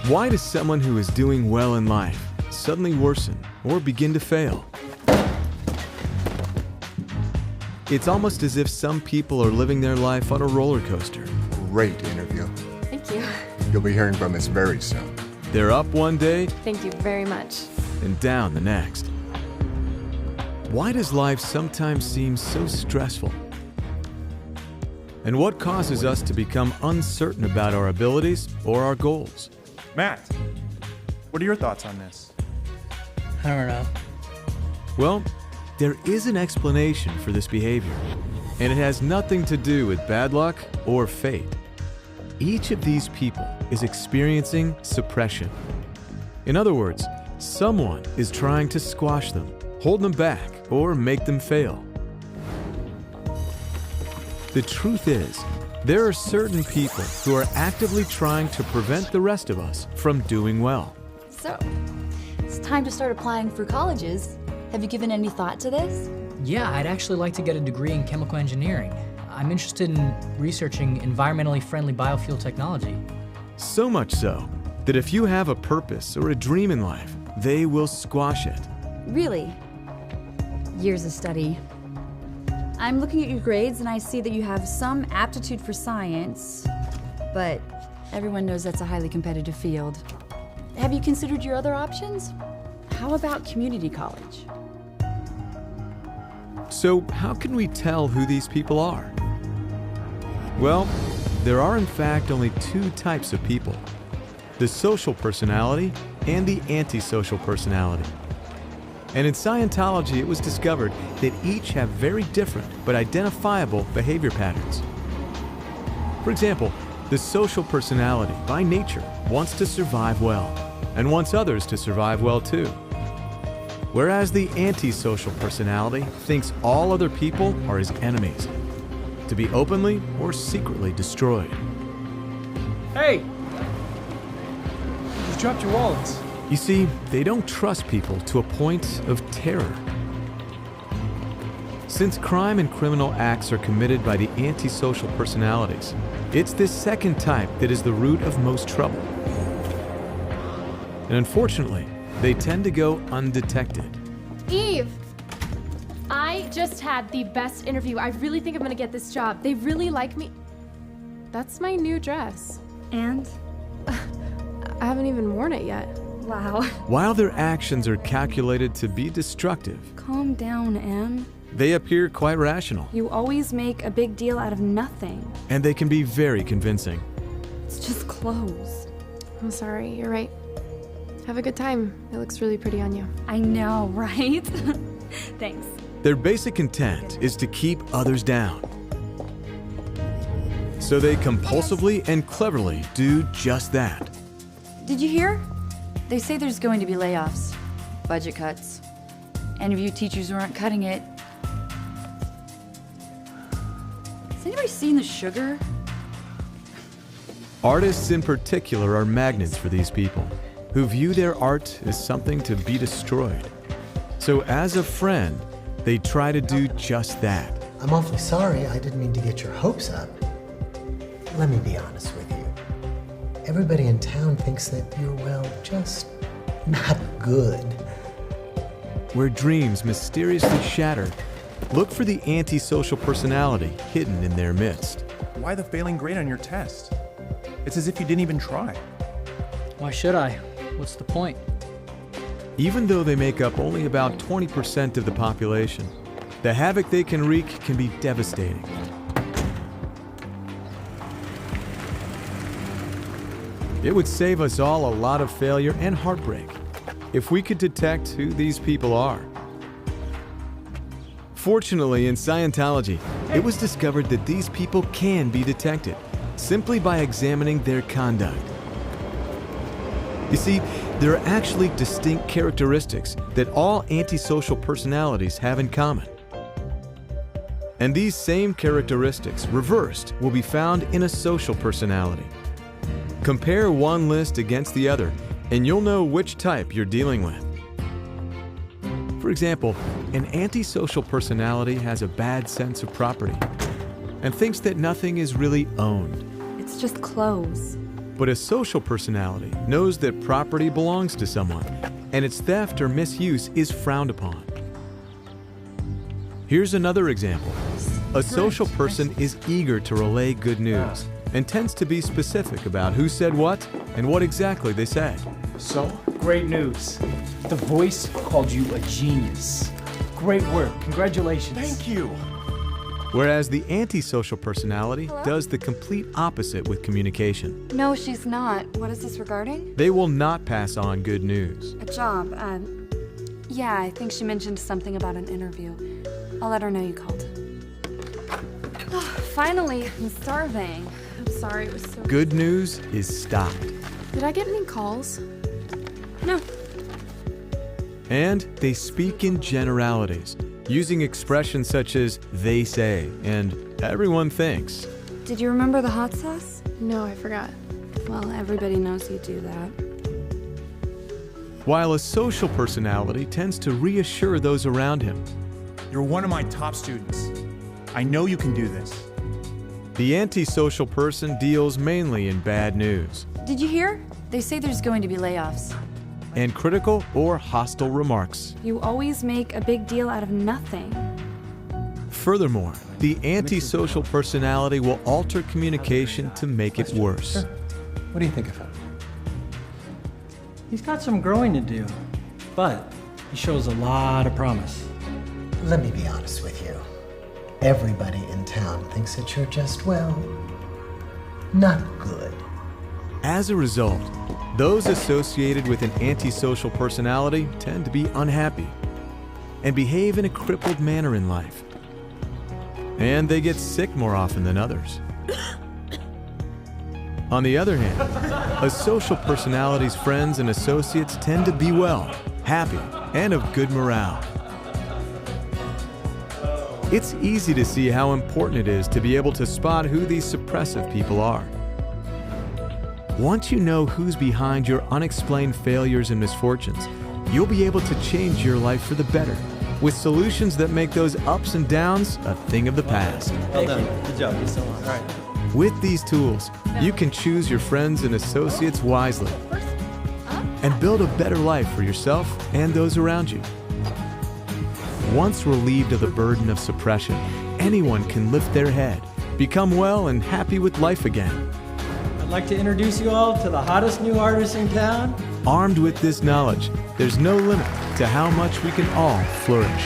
Why does someone who is doing well in life suddenly worsen or begin to fail? It's almost as if some people are living their life on a roller coaster. Great interview. Thank you. You'll be hearing from us very soon. They're up one day Thank you very much. and down the next. Why does life sometimes seem so stressful? And what causes us to become uncertain about our abilities or our goals? Matt, what are your thoughts on this? I don't know. Well, there is an explanation for this behavior, and it has nothing to do with bad luck or fate. Each of these people is experiencing suppression. In other words, someone is trying to squash them, hold them back, or make them fail. The truth is, there are certain people who are actively trying to prevent the rest of us from doing well. So, it's time to start applying for colleges. Have you given any thought to this? Yeah, I'd actually like to get a degree in chemical engineering. I'm interested in researching environmentally friendly biofuel technology. So much so that if you have a purpose or a dream in life, they will squash it. Really? Years of study. I'm looking at your grades and I see that you have some aptitude for science, but everyone knows that's a highly competitive field. Have you considered your other options? How about community college? So how can we tell who these people are? Well, there are in fact only two types of people: the social personality and the antisocial personality. And in Scientology, it was discovered that each have very different but identifiable behavior patterns. For example, the social personality, by nature, wants to survive well and wants others to survive well too. Whereas the antisocial personality thinks all other people are his enemies, to be openly or secretly destroyed. Hey! You dropped your wallets. You see, they don't trust people to a point of terror. Since crime and criminal acts are committed by the antisocial personalities, it's this second type that is the root of most trouble. And unfortunately, they tend to go undetected. Eve! I just had the best interview. I really think I'm gonna get this job. They really like me. That's my new dress. And? I haven't even worn it yet. Wow. While their actions are calculated to be destructive, Calm down, Em. they appear quite rational, You always make a big deal out of nothing. and they can be very convincing. It's just clothes. I'm sorry, you're right. Have a good time. It looks really pretty on you. I know, right? Thanks. Their basic intent is to keep others down. So they compulsively and cleverly do just that. Did you hear? They say there's going to be layoffs, budget cuts. Any of you teachers who aren't cutting it. Has anybody seen the sugar? Artists in particular are magnets for these people, who view their art as something to be destroyed. So as a friend, they try to do just that. I'm awfully sorry, I didn't mean to get your hopes up. Let me be honest with you. Everybody in town thinks that you're, well, just not good. Where dreams mysteriously shatter, look for the antisocial personality hidden in their midst. Why the failing grade on your test? It's as if you didn't even try. Why should I? What's the point? Even though they make up only about 20% of the population, the havoc they can wreak can be devastating. It would save us all a lot of failure and heartbreak if we could detect who these people are. Fortunately, in Scientology, it was discovered that these people can be detected simply by examining their conduct. You see, there are actually distinct characteristics that all antisocial personalities have in common. And these same characteristics, reversed, will be found in a social personality. Compare one list against the other, and you'll know which type you're dealing with. For example, an antisocial personality has a bad sense of property and thinks that nothing is really owned. It's just clothes. But a social personality knows that property belongs to someone, and its theft or misuse is frowned upon. Here's another example. A social person is eager to relay good news and tends to be specific about who said what and what exactly they said. So, great news. The Voice called you a genius. Great work. Congratulations. Thank you. Whereas the antisocial personality does the complete opposite with communication. No, she's not. What is this regarding? They will not pass on good news. A job. Yeah, I think she mentioned something about an interview. I'll let her know you called. Oh, finally, I'm starving. I'm sorry, it was so... Good news is stopped. Did I get any calls? No. And they speak in generalities, using expressions such as they say and everyone thinks. Did you remember the hot sauce? No, I forgot. Well, everybody knows you do that. While a social personality tends to reassure those around him, You're one of my top students. I know you can do this. the antisocial person deals mainly in bad news Did you hear? They say there's going to be layoffs. and critical or hostile remarks. You always make a big deal out of nothing. Furthermore, the antisocial personality will alter communication to make it worse. What do you think of him? He's got some growing to do, but he shows a lot of promise. Let me be honest with you. Everybody in town thinks that you're just, well, not good. As a result, those associated with an antisocial personality tend to be unhappy and behave in a crippled manner in life. And they get sick more often than others. On the other hand, a social personality's friends and associates tend to be well, happy, and of good morale. It's easy to see how important it is to be able to spot who these suppressive people are. Once you know who's behind your unexplained failures and misfortunes, you'll be able to change your life for the better with solutions that make those ups and downs a thing of the past. Well done. Good job. You're so on. All right. With these tools, you can choose your friends and associates wisely and build a better life for yourself and those around you. Once relieved of the burden of suppression, anyone can lift their head, become well and happy with life again. I'd like to introduce you all to the hottest new artist in town. Armed with this knowledge, there's no limit to how much we can all flourish.